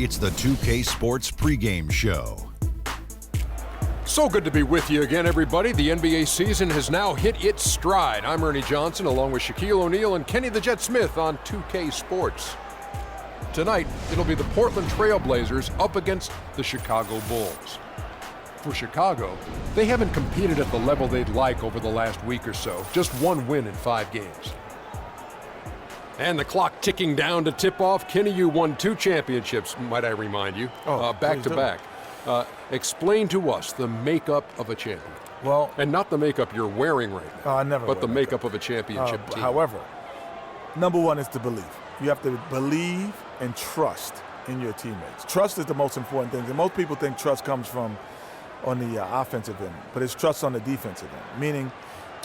It's the 2K Sports pregame show. So good to be with you again, everybody. The NBA season has now hit its stride. I'm Ernie Johnson, along with Shaquille O'Neal and Kenny the Jet Smith on 2K Sports. Tonight, it'll be the Portland Trail Blazers up against the Chicago Bulls. For Chicago, they haven't competed at the level they'd like over the last week or so. Just one win in 5 games. And the clock ticking down to tip off. Kenny, you won 2 championships, might I remind you, back to back. Explain to us the makeup of a champion. Well, and not the makeup you're wearing right now, I never but the makeup of a championship team. However, number one is to believe. You have to believe and trust in your teammates. Trust is the most important thing. And most people think trust comes from on the offensive end, but it's trust on the defensive end. Meaning,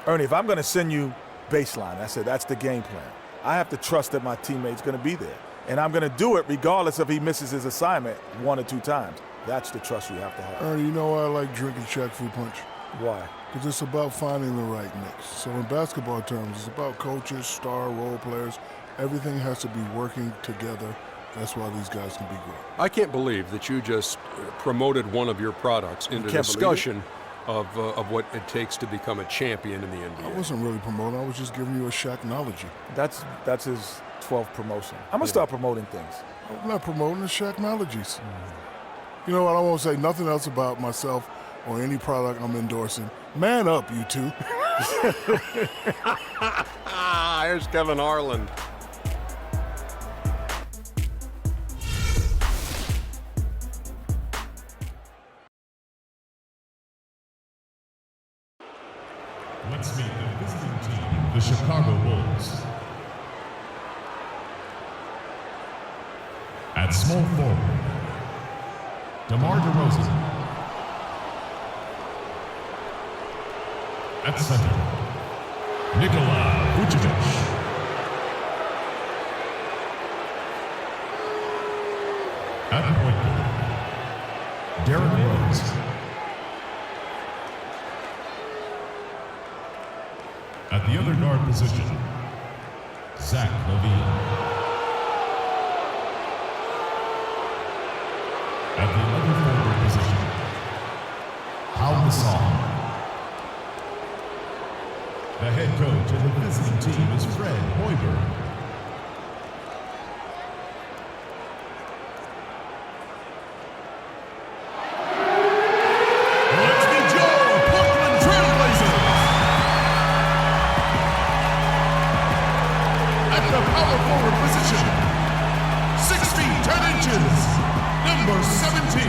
Ernie, if I'm going to send you baseline, I said that's the game plan. I have to trust that my teammate's going to be there. And I'm going to do it regardless if he misses his assignment 1 or 2 times. That's the trust you have to have. Ernie, you know why I like drinking Shaq Fruit Punch? Why? Because it's about finding the right mix. So in basketball terms, it's about coaches, star role players. Everything has to be working together. That's why these guys can be great. I can't believe that you just promoted one of your products into discussion of what it takes to become a champion in the NBA. I wasn't really promoting. I was just giving you a Shaqnology. That's his 12th promotion. I'm going to start promoting things. I'm not promoting the Shaqnologies. You know what? I won't say nothing else about myself or any product I'm endorsing. Man up, you two. Here's Kevin Harlan. Let's meet the visiting team, the Chicago Bulls. At small forward, DeMar DeRozan. At center, Nikola Vucevic. At point guard, Derrick Rose. At the other guard position, Zach LaVine. At the other forward position, Pau Gasol. The head coach of the visiting team is Fred Hoiberg. Let's meet your Portland Trail Blazers. At the power forward position, 6 feet 10 inches, number 17,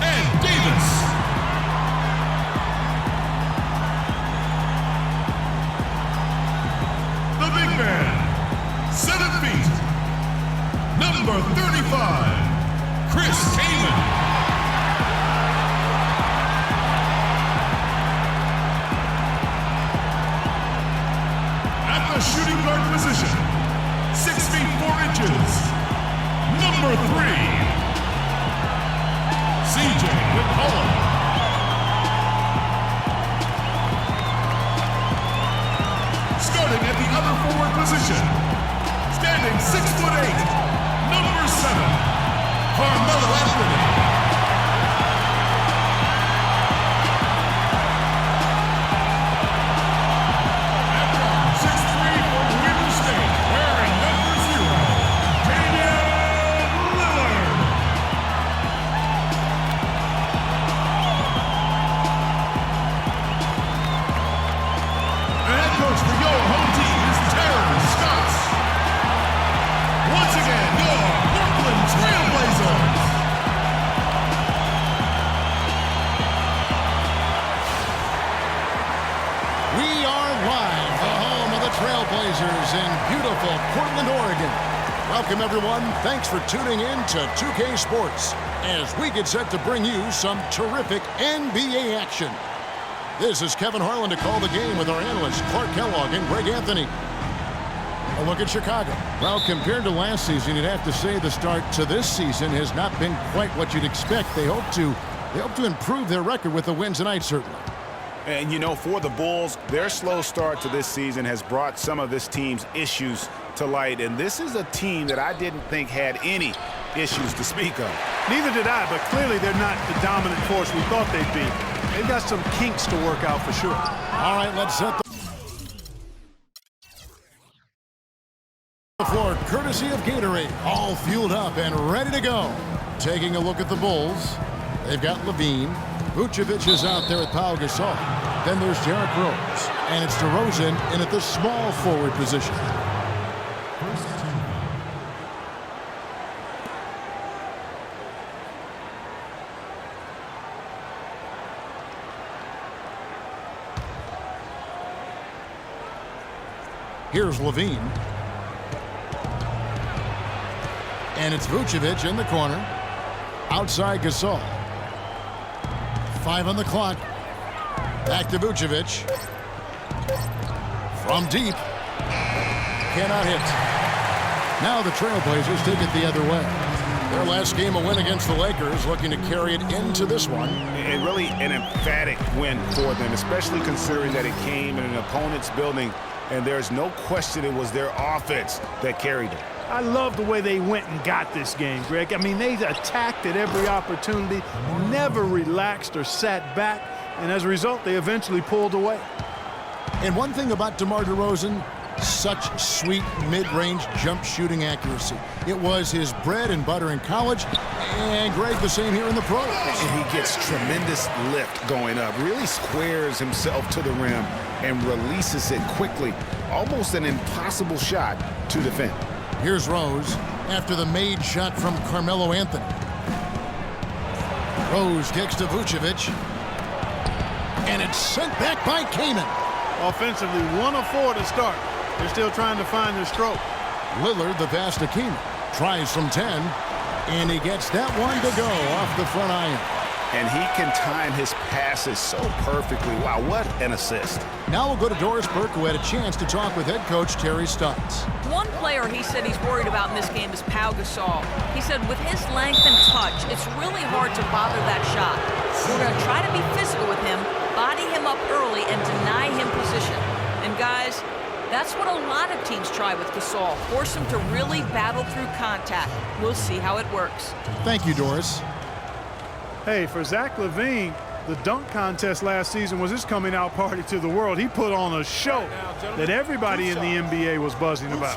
Ed Davis. The big man, 7 feet, number 35, Chris Kaman. At the shooting guard position, 6 feet 4 inches, number 3, CJ McCollum. Starting at the other forward position, standing 6'8", number 7, Carmelo Anthony. At guard, 6'3" from Weber State, wearing number 0, Damian Lillard. The head coach for your home team is Terrence Scott. Once again, your Portland Trail Blazers. We are live, the home of the Trailblazers in beautiful Portland, Oregon. Welcome, everyone. Thanks for tuning in to 2K Sports as we get set to bring you some terrific NBA action. This is Kevin Harlan to call the game with our analysts Clark Kellogg and Greg Anthony. A look at Chicago. Well, compared to last season, you'd have to say the start to this season has not been quite what you'd expect. They hope to improve their record with a win tonight, certainly. And, you know, for the Bulls, their slow start to this season has brought some of this team's issues to light. And this is a team that I didn't think had any issues to speak of. Neither did I, but clearly they're not the dominant force we thought they'd be. They've got some kinks to work out for sure. All right, let's set the floor courtesy of Gatorade. All fueled up and ready to go. Taking a look at the Bulls. They've got Levine. Vucevic is out there at Pau Gasol. Then there's Derrick Rose. And it's DeRozan in at the small forward position. Here's Levine. And it's Vucevic in the corner. Outside Gasol. 5 on the clock. Back to Vucevic. From deep. Cannot hit. Now the Trailblazers take it the other way. Their last game, a win against the Lakers, looking to carry it into this one. And really an emphatic win for them, especially considering that it came in an opponent's building, and there's no question it was their offense that carried it. I love the way they went and got this game, Greg. I mean, they attacked at every opportunity, never relaxed or sat back, and as a result, they eventually pulled away. And one thing about DeMar DeRozan, such sweet mid-range jump shooting accuracy. It was his bread and butter in college, and Greg, the same here in the pros. And he gets tremendous lift going up, really squares himself to the rim and releases it quickly. Almost an impossible shot to defend. Here's Rose after the made shot from Carmelo Anthony. Rose kicks to Vucevic. And it's sent back by Kaman. Offensively, 1 of 4 to start. They're still trying to find their stroke. Lillard, the pass to Kaman. Tries from 10. And he gets that one to go off the front iron. And he can time his passes so perfectly. Wow, what an assist. Now we'll go to Doris Burke, who had a chance to talk with head coach Terry Stotts. One player he said he's worried about in this game is Pau Gasol. He said with his length and touch, it's really hard to bother that shot. We're going to try to be physical with him, body him up early, and deny him position. And guys, that's what a lot of teams try with Gasol. Force him to really battle through contact. We'll see how it works. Thank you, Doris. Hey, for Zach LaVine, the dunk contest last season was his coming out party to the world. He put on a show that everybody in the NBA was buzzing about.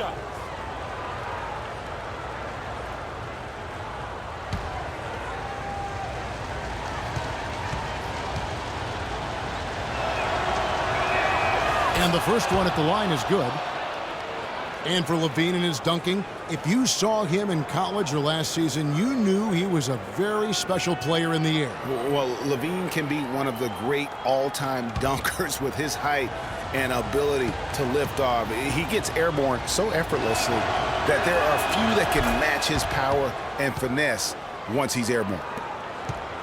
And the first one at the line is good. And for LaVine and his dunking, if you saw him in college or last season, you knew he was a very special player in the air. Well, LaVine can be one of the great all-time dunkers with his height and ability to lift off. He gets airborne so effortlessly that there are few that can match his power and finesse once he's airborne.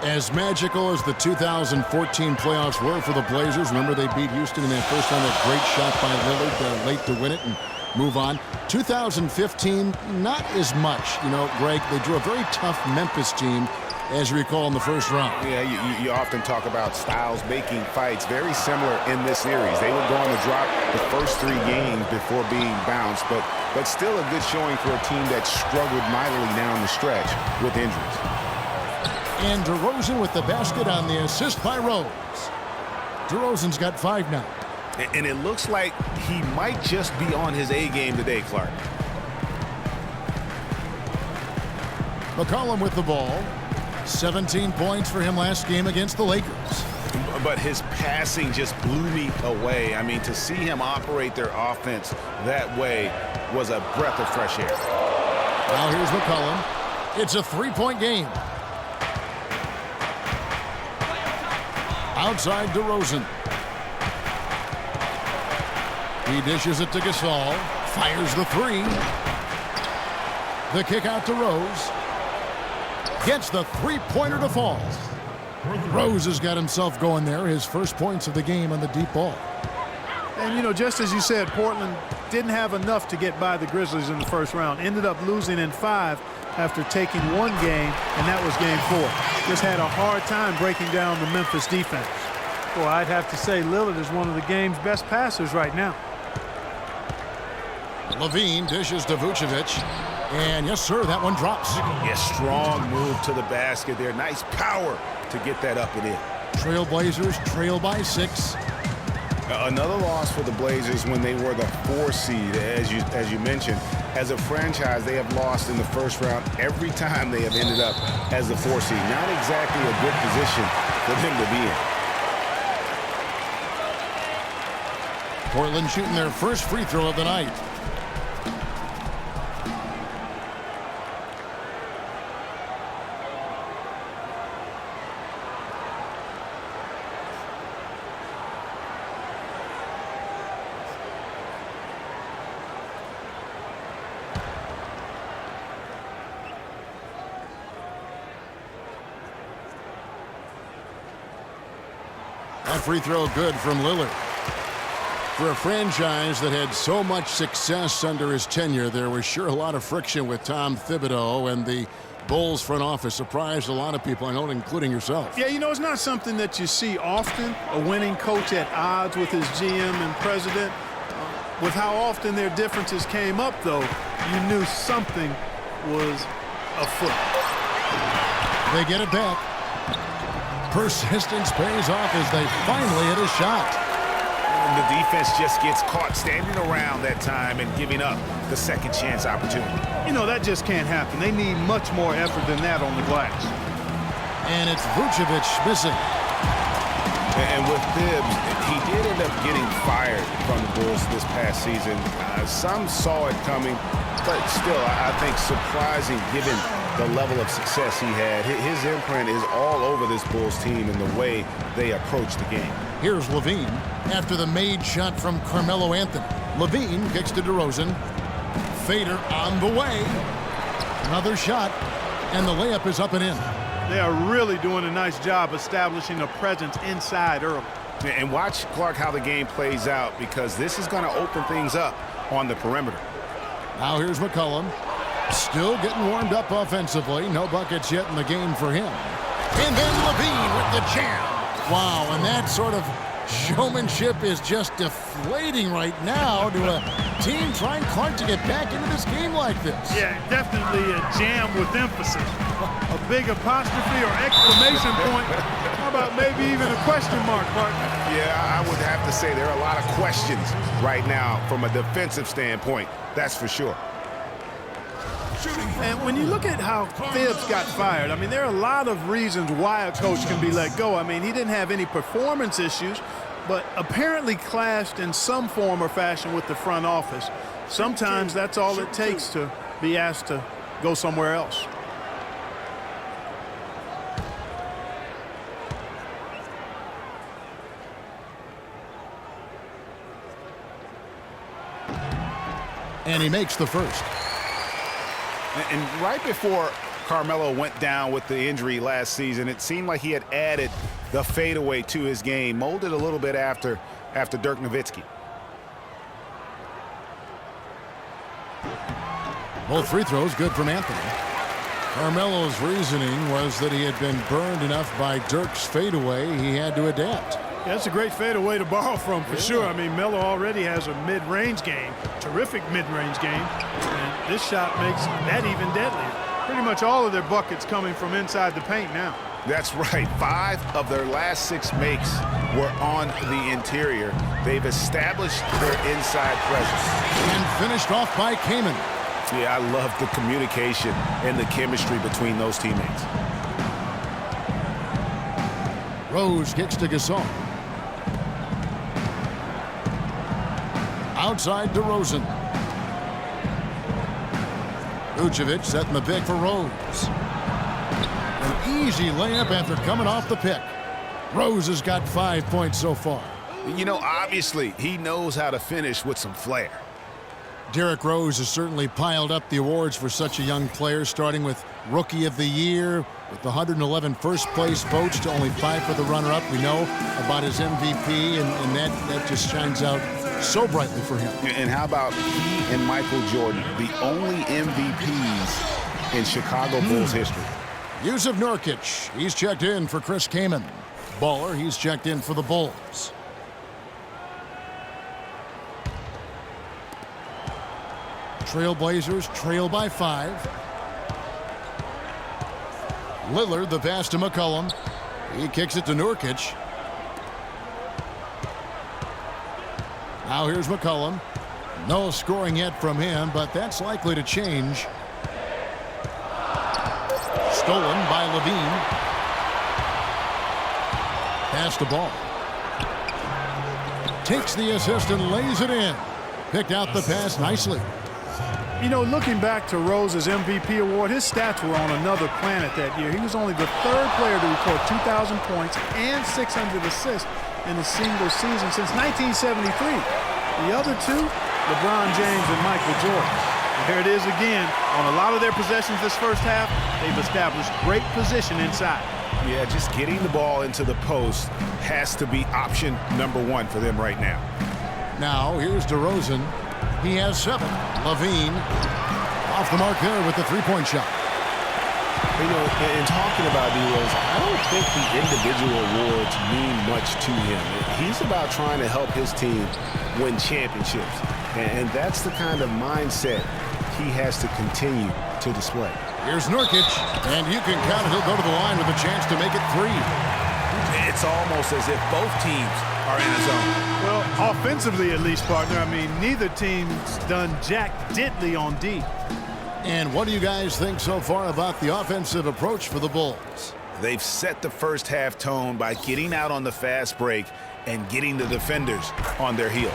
As magical as the 2014 playoffs were for the Blazers, remember they beat Houston in that first time, that great shot by Lillard late to win it and move on. 2015, not as much. You know, Greg, they drew a very tough Memphis team, as you recall, in the first round. Yeah, you often talk about styles making fights. Very similar in this series. They would go on to drop the first 3 games before being bounced, but still a good showing for a team that struggled mightily down the stretch with injuries. And DeRozan with the basket on the assist by Rose. DeRozan's got 5 now. And it looks like he might just be on his A game today, Clark. McCollum with the ball. 17 points for him last game against the Lakers. But his passing just blew me away. I mean, to see him operate their offense that way was a breath of fresh air. Now here's McCollum. It's a 3-point game. Outside DeRozan. He dishes it to Gasol. Fires the 3. The kick out to Rose. Gets the 3-pointer to fall. Rose has got himself going there. His first points of the game on the deep ball. And, you know, just as you said, Portland didn't have enough to get by the Grizzlies in the first round. Ended up losing in 5 after taking 1 game, and that was game 4. Just had a hard time breaking down the Memphis defense. Well, I'd have to say Lillard is one of the game's best passers right now. LaVine dishes to Vucevic. And yes, sir, that one drops. Yeah, strong move to the basket there. Nice power to get that up and in. Trailblazers trail by 6. Another loss for the Blazers when they were the 4 seed, as you mentioned. As a franchise, they have lost in the first round every time they have ended up as the 4 seed. Not exactly a good position for them to be in. Portland shooting their first free throw of the night. That free throw good from Lillard. For a franchise that had so much success under his tenure, there was sure a lot of friction with Tom Thibodeau, and the Bulls front office surprised a lot of people, I know, including yourself. Yeah, you know, it's not something that you see often, a winning coach at odds with his GM and president. With how often their differences came up, though, you knew something was afoot. They get it back. Persistence pays off as they finally hit a shot. And the defense just gets caught standing around that time and giving up the second chance opportunity. You know, that just can't happen. They need much more effort than that on the glass. And it's Vucevic missing. And with Thibs, he did end up getting fired from the Bulls this past season. Some saw it coming, but still, I think surprising given the level of success he had. His imprint is all over this Bulls team in the way they approach the game. Here's Levine after the made shot from Carmelo Anthony. Levine kicks to DeRozan. Fader on the way. Another shot, and the layup is up and in. They are really doing a nice job establishing a presence inside early. And watch, Clark, how the game plays out, because this is going to open things up on the perimeter. Now here's McCollum. Still getting warmed up offensively. No buckets yet in the game for him. And then Levine with the jam. Wow, and that sort of showmanship is just deflating right now to a team trying, Clark, to get back into this game like this. Yeah, definitely a jam with emphasis. A big apostrophe or exclamation point. How about maybe even a question mark, partner? Yeah, I would have to say there are a lot of questions right now from a defensive standpoint. That's for sure. And when you look at how Thibs got fired, I mean, there are a lot of reasons why a coach can be let go. I mean, he didn't have any performance issues, but apparently clashed in some form or fashion with the front office. Sometimes that's all it takes to be asked to go somewhere else. And he makes the first. And right before Carmelo went down with the injury last season, it seemed like he had added the fadeaway to his game, molded a little bit after Dirk Nowitzki. Both free throws good from Anthony. Carmelo's reasoning was that he had been burned enough by Dirk's fadeaway he had to adapt. Yeah, that's a great fadeaway to borrow from, for sure. I mean, Melo already has a mid-range game, terrific mid-range game, and this shot makes that even deadlier. Pretty much all of their buckets coming from inside the paint now. That's right. 5 of their last 6 makes were on the interior. They've established their inside presence. And finished off by Kaman. Yeah, I love the communication and the chemistry between those teammates. Rose kicks to Gasol. Outside DeRozan. Vucevic setting the pick for Rose. An easy layup after coming off the pick. Rose has got 5 points so far. You know, obviously, he knows how to finish with some flair. Derrick Rose has certainly piled up the awards for such a young player, starting with Rookie of the Year, with the 111 first-place votes to only 5 for the runner-up. We know about his MVP, and that just shines out so brightly for him. And how about he and Michael Jordan, the only MVPs in Chicago Bulls history? Yusuf Nurkic, he's checked in for Chris Kaman. Baller, he's checked in for the Bulls. Trailblazers trail by 5. Lillard, the pass to McCollum. He kicks it to Nurkic. Now here's McCollum. No scoring yet from him, but that's likely to change. Stolen by Levine. Pass the ball. Takes the assist and lays it in. Picked out the pass nicely. You know, looking back to Rose's MVP award, his stats were on another planet that year. He was only the 3rd player to record 2,000 points and 600 assists in a single season since 1973. The other two, LeBron James and Michael Jordan. And here it is again. On a lot of their possessions this first half, they've established great position inside. Yeah, just getting the ball into the post has to be option number 1 for them right now. Now here's DeRozan. He has 7. Levine off the mark there with the three-point shot. You know, in talking about DeRozan, I don't think the individual awards mean much to him. He's about trying to help his team win championships. And that's the kind of mindset he has to continue to display. Here's Nurkic, and you can count he'll go to the line with a chance to make it 3. It's almost as if both teams are in a zone. Well, offensively at least, partner. I mean, neither team's done jack diddly on D. And what do you guys think so far about the offensive approach for the Bulls? They've set the first half tone by getting out on the fast break and getting the defenders on their heels.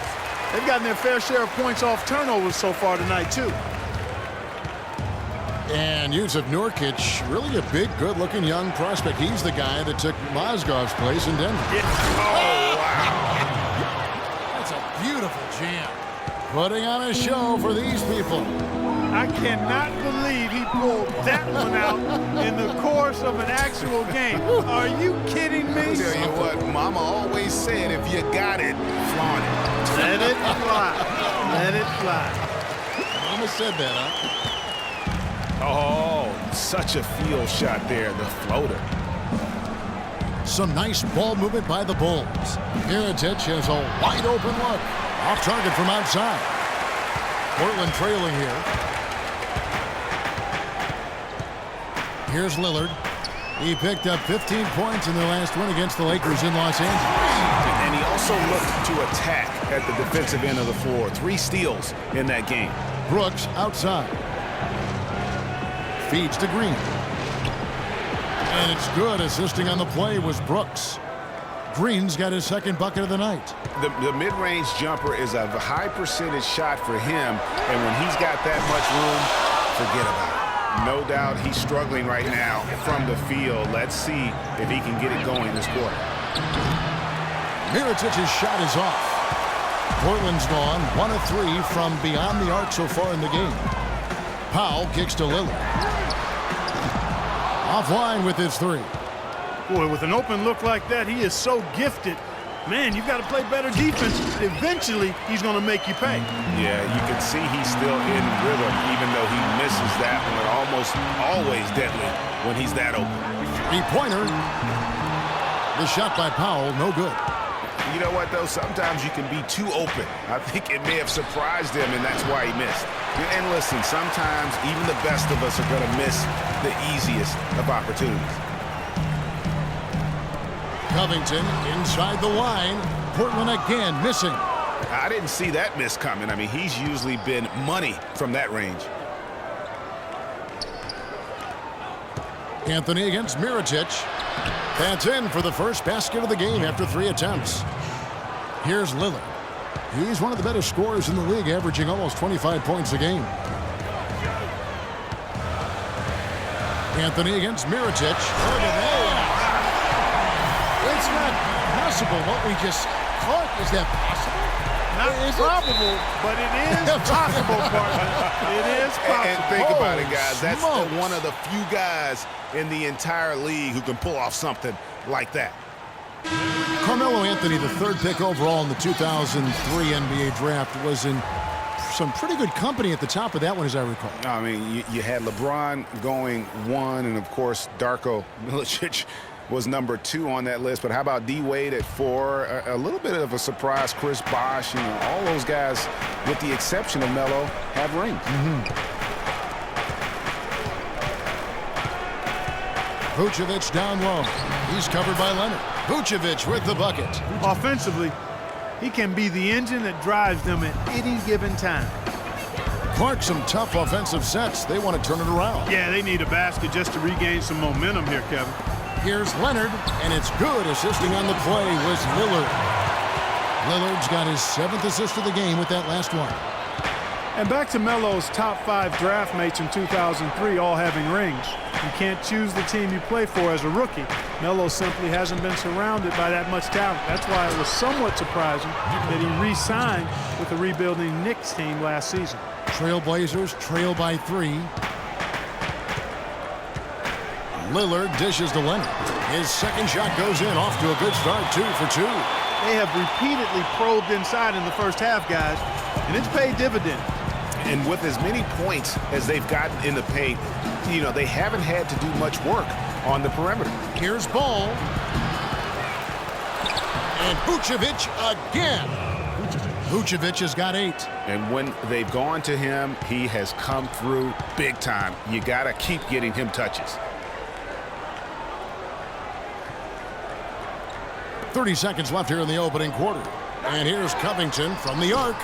They've gotten their fair share of points off turnovers so far tonight, too. And Jusuf Nurkic, really a big, good-looking young prospect. He's the guy that took Mozgov's place in Denver. Yeah. Oh, wow. That's a beautiful jam. Putting on a show for these people. I cannot believe he pulled that one out in the course of an actual game. Are you kidding me? I'll tell you what, Mama always said, if you got it, flaunt it. Let it fly. Let it fly. Mama said that, huh? Oh, such a field shot there, the floater. Some nice ball movement by the Bulls. Mirotic has a wide open look. Off target from outside. Portland trailing here. Here's Lillard. He picked up 15 points in their last win against the Lakers in Los Angeles. And he also looked to attack at the defensive end of the floor. 3 steals in that game. Brooks outside. Feeds to Green. And it's good. Assisting on the play was Brooks. Green's got his 2nd bucket of the night. The mid-range jumper is a high percentage shot for him, and when he's got that much room, forget about it. No doubt he's struggling right now from the field. Let's see if he can get it going this quarter. Mirotic's shot is off. Portland's gone 1 of 3 from beyond the arc so far in the game. Powell kicks to Lillard. Offline with his 3. Boy, with an open look like that, he is so gifted. Man, you've got to play better defense. Eventually, he's going to make you pay. Yeah, you can see he's still in rhythm, even though he misses that one. Almost always deadly when he's that open. 3-pointer. The shot by Powell, no good. You know what, though? Sometimes you can be too open. I think it may have surprised him, and that's why he missed. And listen, sometimes even the best of us are going to miss the easiest of opportunities. Covington inside the line. Portland again missing. I didn't see that miss coming. I mean, he's usually been money from that range. Anthony against Mirotic. That's in for the first basket of the game after 3 attempts. Here's Lillard. He's one of the better scorers in the league, averaging almost 25 points a game. Anthony against Mirotic. Look at that. It's not possible what we just caught. Is that possible? Not probable, but it is possible, partner. It is possible. And think about it, guys. That's smokes. one of the few guys in the entire league who can pull off something like that. Carmelo Anthony, the 3rd pick overall in the 2003 NBA draft, was in some pretty good company at the top of that one, as I recall. I mean, you had LeBron going 1, and, of course, Darko Milicic was number 2 on that list. But how about D-Wade at 4? A little bit of a surprise, Chris Bosh. You know, all those guys, with the exception of Melo, have rings. Vucevic down low. He's covered by Leonard. Vucevic with the bucket. Offensively, he can be the engine that drives them at any given time. Clark, some tough offensive sets. They want to turn it around. Yeah, they need a basket just to regain some momentum here, Kevin. Here's Leonard, and it's good. Assisting on the play was Lillard. Lillard's got his 7th assist of the game with that last one. And back to Melo's top 5 draft mates in 2003 all having rings. You can't choose the team you play for as a rookie. Melo simply hasn't been surrounded by that much talent. That's why it was somewhat surprising that he re-signed with the rebuilding Knicks team last season. Trailblazers trail by 3. Lillard dishes to Leonard. His second shot goes in, off to a good start, 2 for 2. They have repeatedly probed inside in the first half, guys, and it's paid dividends. And with as many points as they've gotten in the paint, you know, they haven't had to do much work on the perimeter. Here's Ball. And Vucevic again. Vucevic has got 8. And when they've gone to him, he has come through big time. You got to keep getting him touches. 30 seconds left here in the opening quarter. And here's Covington from the arc.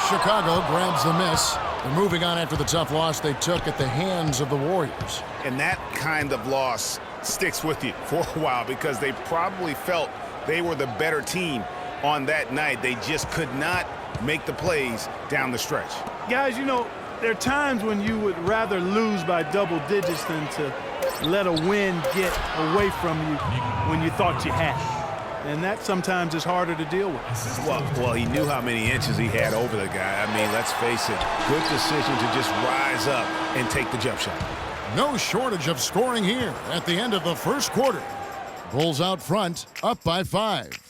Chicago grabs the miss. They're moving on after the tough loss they took at the hands of the Warriors. And that kind of loss sticks with you for a while because they probably felt they were the better team on that night. They just could not make the plays down the stretch. Guys, you know, there are times when you would rather lose by double digits than to let a win get away from you when you thought you had it. And that sometimes is harder to deal with. Well, he knew how many inches he had over the guy. I mean, let's face it, good decision to just rise up and take the jump shot. No shortage of scoring here at the end of the first quarter. Bulls out front, up by 5.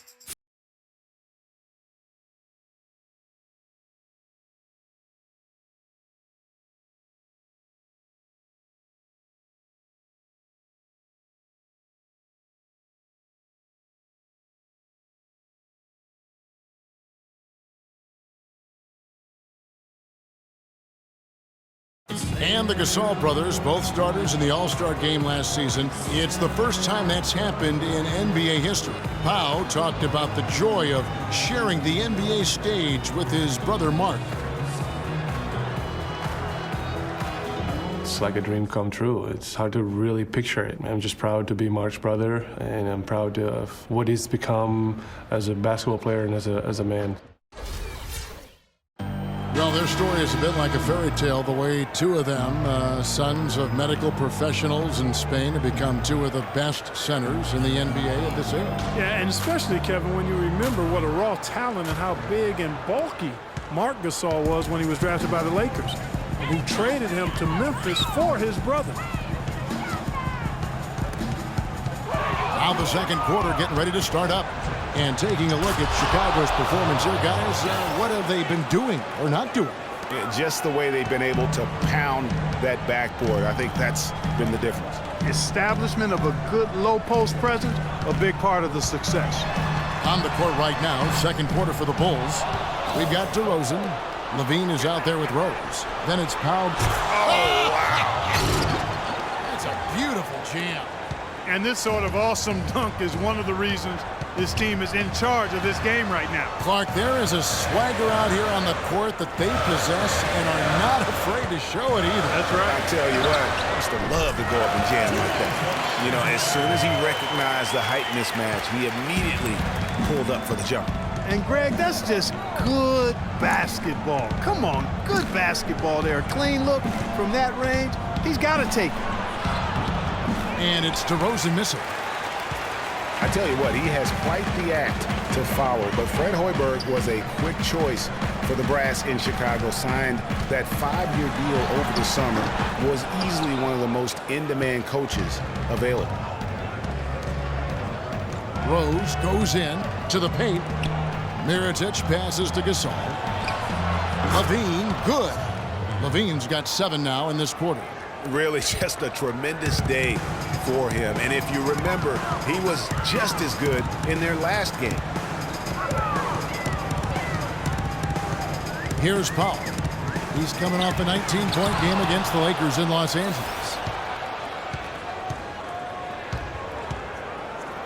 And the Gasol brothers, both starters in the All-Star game last season. It's the first time that's happened in NBA history. Pau talked about the joy of sharing the NBA stage with his brother Mark. It's like a dream come true. It's hard to really picture it. I'm just proud to be Mark's brother, and I'm proud of what he's become as a basketball player and as a man. Well, their story is a bit like a fairy tale, the way 2 of them, sons of medical professionals in Spain, have become 2 of the best centers in the NBA of this era. Yeah, and especially, Kevin, when you remember what a raw talent and how big and bulky Marc Gasol was when he was drafted by the Lakers, who traded him to Memphis for his brother. Now the second quarter getting ready to start up. And taking a look at Chicago's performance here, guys, what have they been doing or not doing? Just the way they've been able to pound that backboard. I think that's been the difference. Establishment of a good low post presence, a big part of the success. On the court right now, second quarter for the Bulls. We've got DeRozan. Levine is out there with Rose. Then it's Pau. Oh, wow. That's a beautiful jam. And this sort of awesome dunk is one of the reasons this team is in charge of this game right now. Clark, there is a swagger out here on the court that they possess and are not afraid to show it either. That's right. I tell you what, I used to love to go up and jam like that. You know, as soon as he recognized the height mismatch, he immediately pulled up for the jump. And Greg, that's just good basketball. Come on, good basketball there. A clean look from that range. He's got to take it. And it's DeRozan missing. I tell you what, he has quite the act to follow, but Fred Hoiberg was a quick choice for the brass in Chicago. Signed that 5-year deal over the summer, was easily one of the most in-demand coaches available. Rose goes in to the paint. Mirotic passes to Gasol. Levine, good. Levine's got 7 now in this quarter. Really just a tremendous day for him. And if you remember, he was just as good in their last game. Here's Powell. He's coming off a 19-point game against the Lakers in Los Angeles.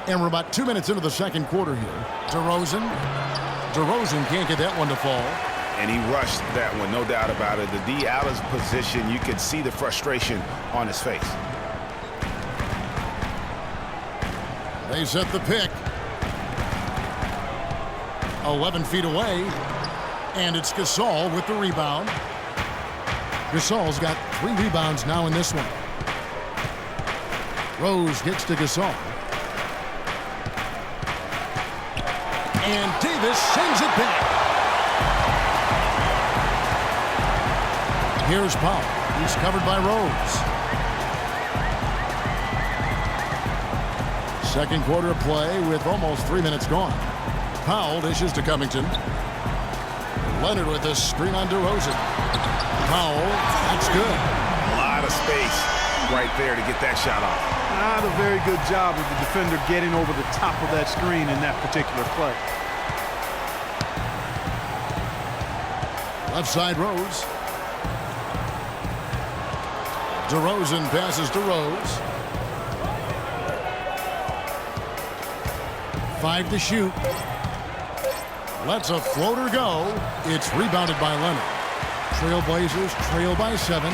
And we're about 2 minutes into the second quarter here. DeRozan can't get that one to fall. And he rushed that one, no doubt about it. The D out of position, you could see the frustration on his face. They set the pick. 11 feet away. And it's Gasol with the rebound. Gasol's got 3 rebounds now in this one. Rose gets to Gasol. And Davis sends it back. Here's Powell. He's covered by Rose. Second quarter of play with almost 3 minutes gone. Powell dishes to Covington. Leonard with a screen on DeRozan. Powell, that's good. A lot of space right there to get that shot off. Not a very good job of the defender getting over the top of that screen in that particular play. Left side Rose. DeRozan passes to Rose. 5 to shoot. Lets a floater go. It's rebounded by Leonard. Trailblazers trail by 7.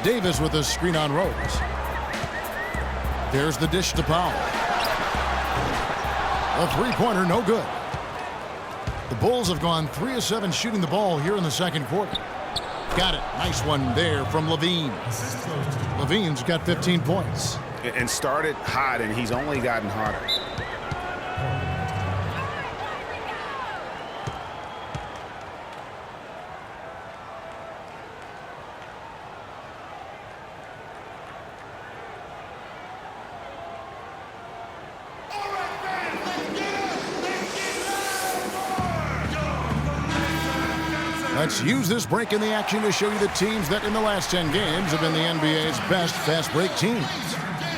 Davis with a screen on Rose. There's the dish to Powell. A three-pointer, no good. The Bulls have gone 3 of 7 shooting the ball here in the second quarter. Got it. Nice one there from Levine. Levine's got 15 points. And started hot, and he's only gotten hotter. Let's use this break in the action to show you the teams that in the last 10 games have been the NBA's best fast break teams.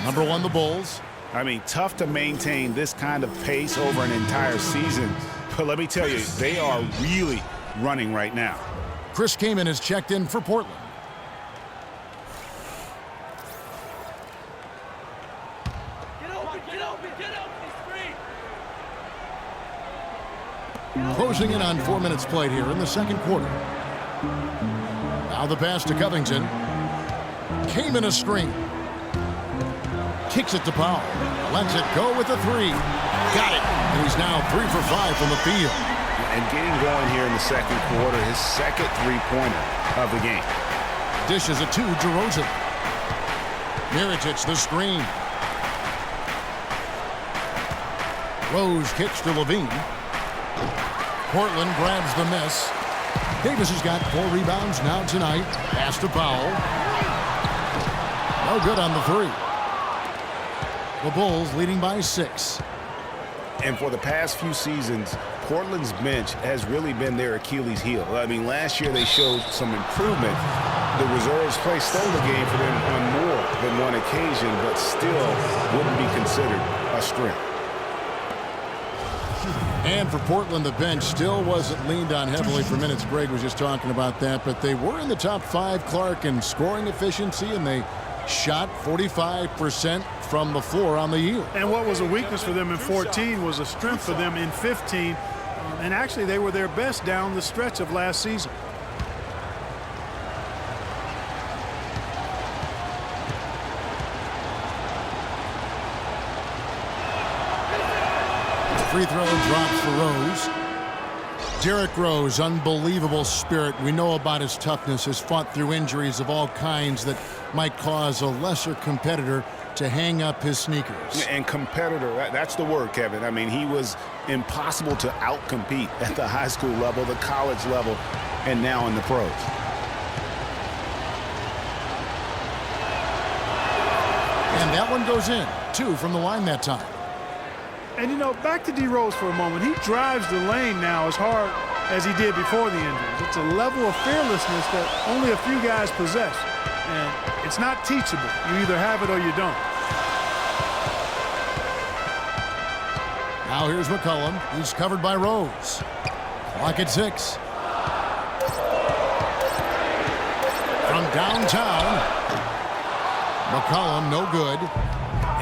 Number 1, the Bulls. I mean, tough to maintain this kind of pace over an entire season. But let me tell you, they are really running right now. Chris Kaman has checked in for Portland. Closing in on 4 minutes played here in the second quarter. Now the pass to Covington. Kaman a screen. Kicks it to Powell. Lets it go with a 3. Got it. And he's now 3 for 5 from the field. And getting going here in the second quarter, his second three-pointer of the game. Dishes it to DeRozan. Mirotic the screen. Rose kicks to Levine. Portland grabs the miss. Davis has got 4 rebounds now tonight. Pass to Powell. No good on the 3. The Bulls leading by 6. And for the past few seasons, Portland's bench has really been their Achilles heel. I mean, last year they showed some improvement. The reserves play stole the game for them on more than one occasion, but still wouldn't be considered a strength. And for Portland, the bench still wasn't leaned on heavily for minutes. Greg was just talking about that, but they were in the top 5, Clark, in scoring efficiency, and they shot 45% from the floor on the year. And what was a weakness for them in 14 was a strength for them in 15. And actually, they were their best down the stretch of last season. Free throw drops for Rose. Derrick Rose, unbelievable spirit. We know about his toughness, has fought through injuries of all kinds that might cause a lesser competitor to hang up his sneakers. And competitor, that's the word, Kevin. I mean, he was impossible to outcompete at the high school level, the college level, and now in the pros. And that one goes in. 2 from the line that time. And, you know, back to D. Rose for a moment. He drives the lane now as hard as he did before the injuries. It's a level of fearlessness that only a few guys possess. And it's not teachable. You either have it or you don't. Now here's McCollum. He's covered by Rose. Clock at 6. From downtown, McCollum no good.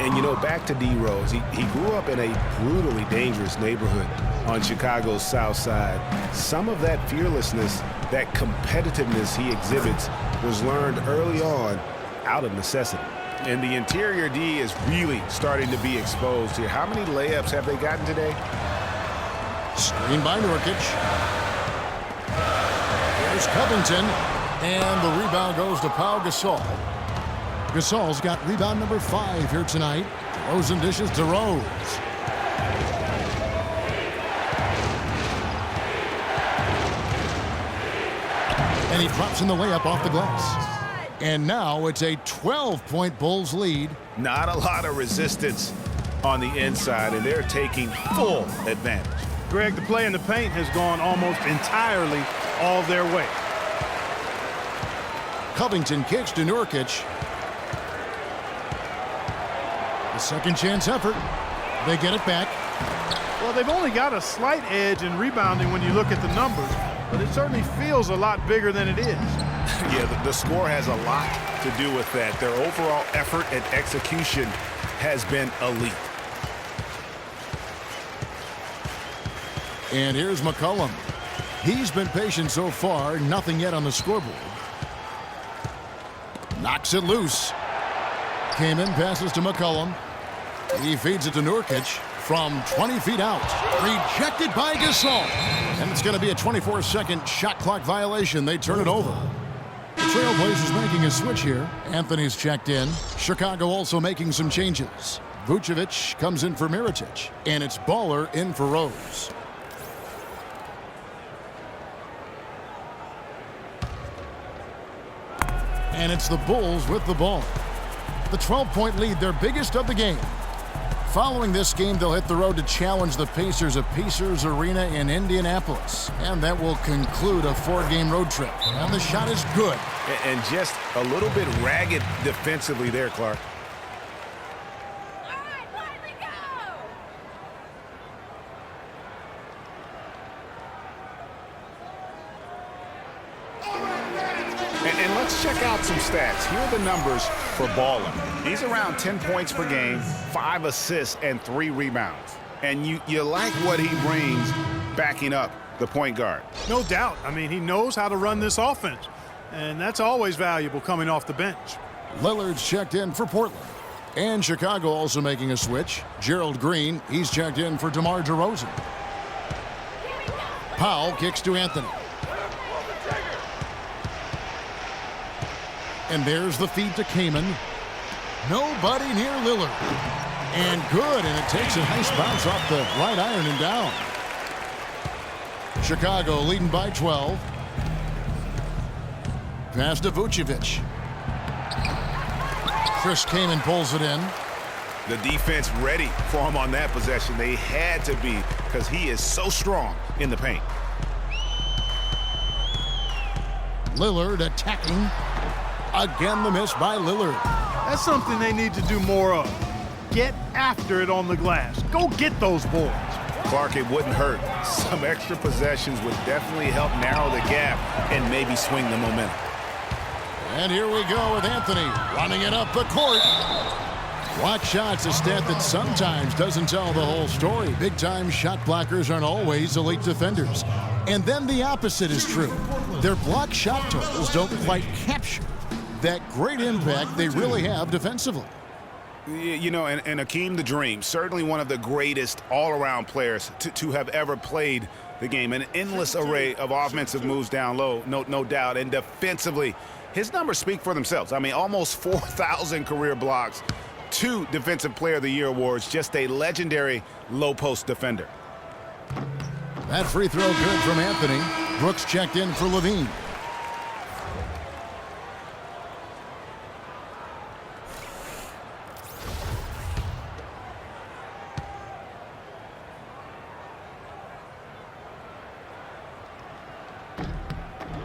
And, you know, back to D. Rose. He grew up in a brutally dangerous neighborhood on Chicago's South Side. Some of that fearlessness, that competitiveness he exhibits was learned early on out of necessity. And the interior D is really starting to be exposed here. How many layups have they gotten today? Screen by Nurkic. Here's Covington. And the rebound goes to Pau Gasol. Gasol's got rebound number 5 here tonight. DeRozan dishes to Rose. And he drops in the layup off the glass. And now it's a 12-point Bulls lead. Not a lot of resistance on the inside, and they're taking full advantage. Greg, the play in the paint has gone almost entirely all their way. Covington kicks to Nurkic. The second chance effort. They get it back. Well, they've only got a slight edge in rebounding when you look at the numbers, but it certainly feels a lot bigger than it is. Yeah, the score has a lot to do with that. Their overall effort and execution has been elite. And here's McCollum. He's been patient so far, nothing yet on the scoreboard. Knocks it loose. Kaman passes to McCollum. He feeds it to Nurkic from 20 feet out. Rejected by Gasol. And it's going to be a 24-second shot clock violation. They turn it over. The Trailblazers making a switch here. Anthony's checked in. Chicago also making some changes. Vucevic comes in for Mirotic. And it's Baller in for Rose. And it's the Bulls with the ball. The 12-point lead, their biggest of the game. Following this game, they'll hit the road to challenge the Pacers at Pacers Arena in Indianapolis. And that will conclude a 4-game road trip. And the shot is good. And just a little bit ragged defensively there, Clark. And let's check out some stats. Here are the numbers for Baller. He's around 10 points per game, 5 assists, and 3 rebounds. And you like what he brings backing up the point guard. No doubt. I mean, he knows how to run this offense. And that's always valuable coming off the bench. Lillard's checked in for Portland. And Chicago also making a switch. Gerald Green, he's checked in for DeMar DeRozan. Powell kicks to Anthony. And there's the feed to Kaman. Nobody near Lillard. And good, and it takes a nice bounce off the right iron and down. Chicago leading by 12. Pass to Vucevic. Chris Kaman pulls it in. The defense ready for him on that possession. They had to be, because he is so strong in the paint. Lillard attacking. Again, the miss by Lillard. That's something they need to do more of. Get after it on the glass. Go get those boards. Clark, it wouldn't hurt. Some extra possessions would definitely help narrow the gap and maybe swing the momentum. And here we go with Anthony running it up the court. Block shots, a stat that sometimes doesn't tell the whole story. Big-time shot blockers aren't always elite defenders. And then the opposite is true. Their block shot totals don't quite capture that great impact they really have defensively. You know, and Akeem the Dream, certainly one of the greatest all-around players to have ever played the game. An endless array of offensive moves down low, no doubt. And defensively, his numbers speak for themselves. I mean, almost 4,000 career blocks, 2 Defensive Player of the Year awards, just a legendary low-post defender. That free throw good from Anthony. Brooks checked in for Levine.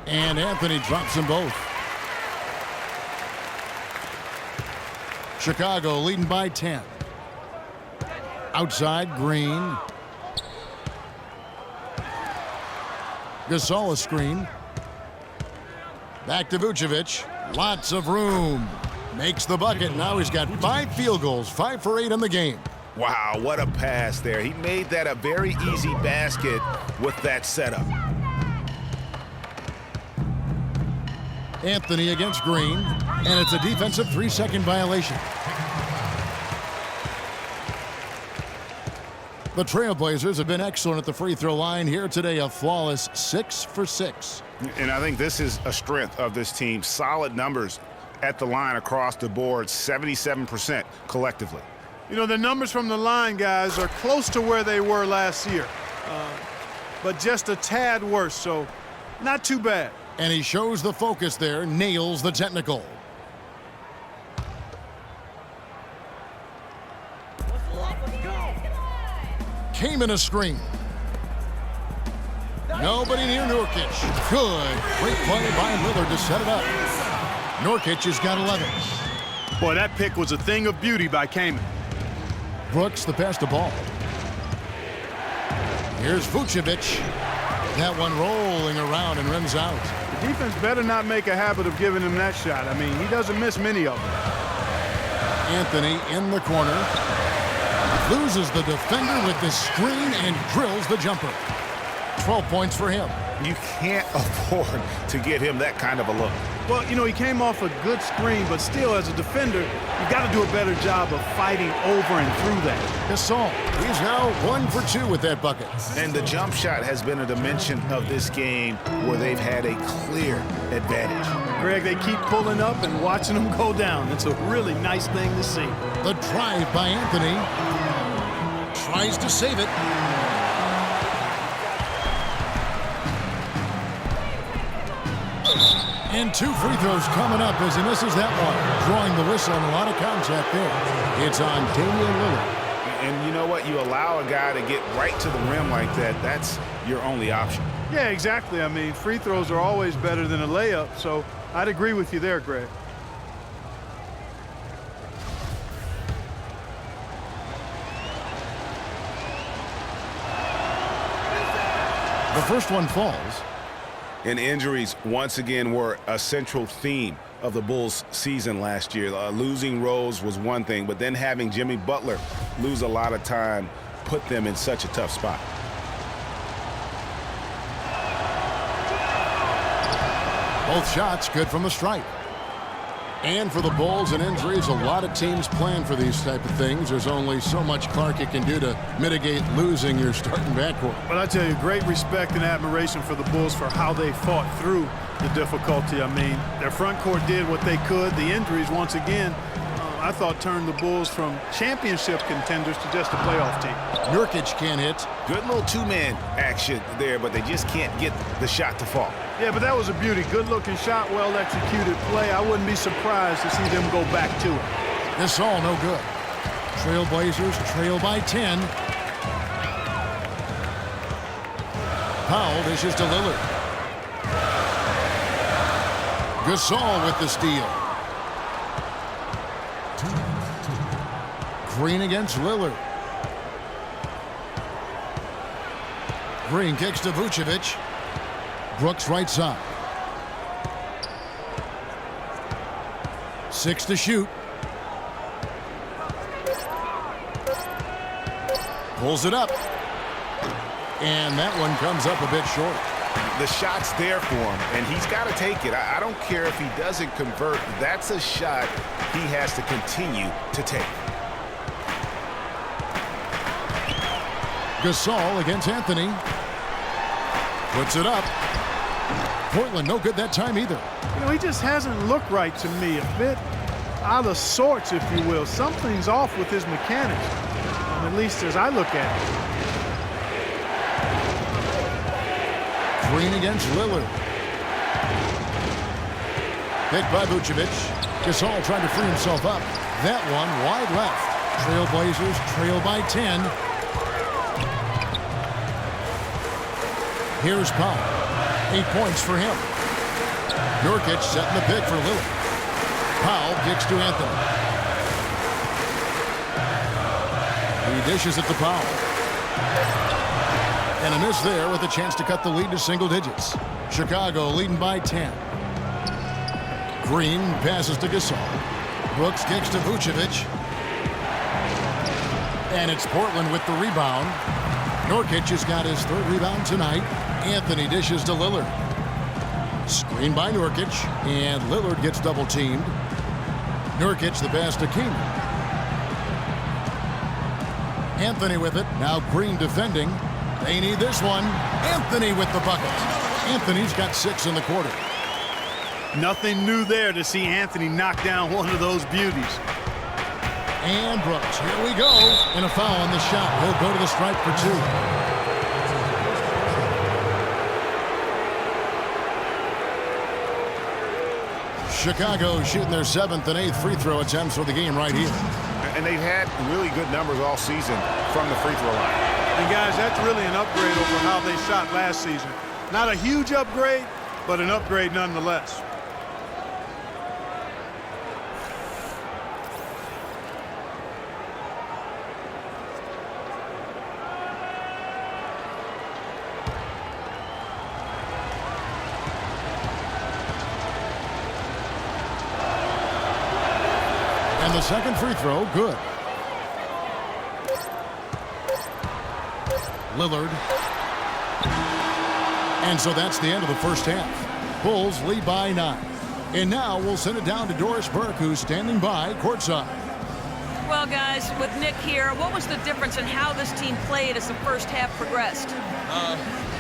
And Anthony drops them both. Chicago leading by 10. Outside, Green. Gasol a screen. Back to Vucevic. Lots of room. Makes the bucket. Now he's got 5 field goals, 5 for 8 in the game. Wow, what a pass there. He made that a very easy basket with that setup. Anthony against Green, and it's a defensive 3-second violation. The Trailblazers have been excellent at the free throw line here today, a flawless 6 for 6. And I think this is a strength of this team. Solid numbers at the line across the board, 77% collectively. You know, the numbers from the line, guys, are close to where they were last year, but just a tad worse, so not too bad. And he shows the focus there, nails the technical. Came in a screen. Nobody near Nurkic. Good. Great play by Lillard to set it up. Nurkic has got 11. Boy, that pick was a thing of beauty by Kaman. Brooks the pass to Ball. Here's Vucevic. That one rolling around and rims out. The defense better not make a habit of giving him that shot. I mean, he doesn't miss many of them. Anthony in the corner. Loses the defender with the screen and drills the jumper. 12 points for him. You can't afford to give him that kind of a look. Well, you know, he came off a good screen, but still, as a defender, you got to do a better job of fighting over and through that. Gasol, he's now 1 for 2 with that bucket. And the jump shot has been a dimension of this game where they've had a clear advantage. Greg, they keep pulling up and watching them go down. It's a really nice thing to see. The drive by Anthony. Tries to save it. And 2 free throws coming up as he misses that one. Drawing the whistle and a lot of contact there. It's on Damian Lillard. And you know what? You allow a guy to get right to the rim like that. That's your only option. Yeah, exactly. I mean, free throws are always better than a layup, so I'd agree with you there, Greg. The first one falls. And injuries once again were a central theme of the Bulls season last year. Losing Rose was one thing, but then having Jimmy Butler lose a lot of time put them in such a tough spot. Both shots good from the stripe. And for the Bulls and injuries, a lot of teams plan for these type of things. There's only so much Clark can do to mitigate losing your starting backcourt. But I tell you, great respect and admiration for the Bulls for how they fought through the difficulty. I mean, their front court did what they could. The injuries, once again, I thought turned the Bulls from championship contenders to just a playoff team. Nurkic can't hit. Good little two-man action there, but they just can't get the shot to fall. Yeah, but that was a beauty. Good-looking shot, well-executed play. I wouldn't be surprised to see them go back to it. This all no good. Trailblazers trail by 10. Powell dishes to Lillard. Gasol with the steal. Green against Lillard. Green kicks to Vucevic. Brooks right side. 6 to shoot. Pulls it up. And that one comes up a bit short. The shot's there for him, and he's got to take it. I don't care if he doesn't convert. That's a shot he has to continue to take. Gasol against Anthony. Puts it up. Portland no good that time either. You know, he just hasn't looked right to me. A bit out of sorts, if you will. Something's off with his mechanics, at least as I look at it. Green against Lillard. Picked by Vucevic. Gasol trying to free himself up. That one wide left. Trailblazers trail by 10. Here's Powell. 8 points for him. Nurkic setting the pick for Lillard. Powell kicks to Anthony. He dishes it to Powell. And a miss there with a chance to cut the lead to single digits. Chicago leading by 10. Green passes to Gasol. Brooks kicks to Vucevic. And it's Portland with the rebound. Nurkic has got his 3rd rebound tonight. Anthony dishes to Lillard. Screen by Nurkic, and Lillard gets double-teamed. Nurkic the pass to Keenan. Anthony with it. Now Green defending. They need this one. Anthony with the bucket. Anthony's got 6 in the quarter. Nothing new there to see Anthony knock down one of those beauties. And Brooks, here we go. And a foul on the shot. He'll go to the stripe for 2. Chicago shooting their 7th and 8th free throw attempts for the game right here. And they've had really good numbers all season from the free throw line. And guys, that's really an upgrade over how they shot last season. Not a huge upgrade, but an upgrade nonetheless. And the second free throw, good. Lillard. And so that's the end of the first half. Bulls lead by 9. And now we'll send it down to Doris Burke, who's standing by courtside. Well, guys, with Nick here, what was the difference in how this team played as the first half progressed?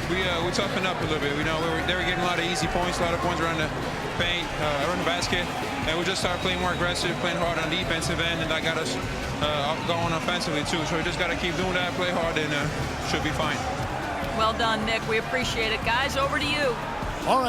We toughened up a little bit. They were getting a lot of easy points, a lot of points around the paint, around the basket. And we just started playing more aggressive, playing hard on the defensive end, and that got us going offensively, too. So we just got to keep doing that, play hard, and should be fine. Well done, Nick. We appreciate it. Guys, over to you. All right.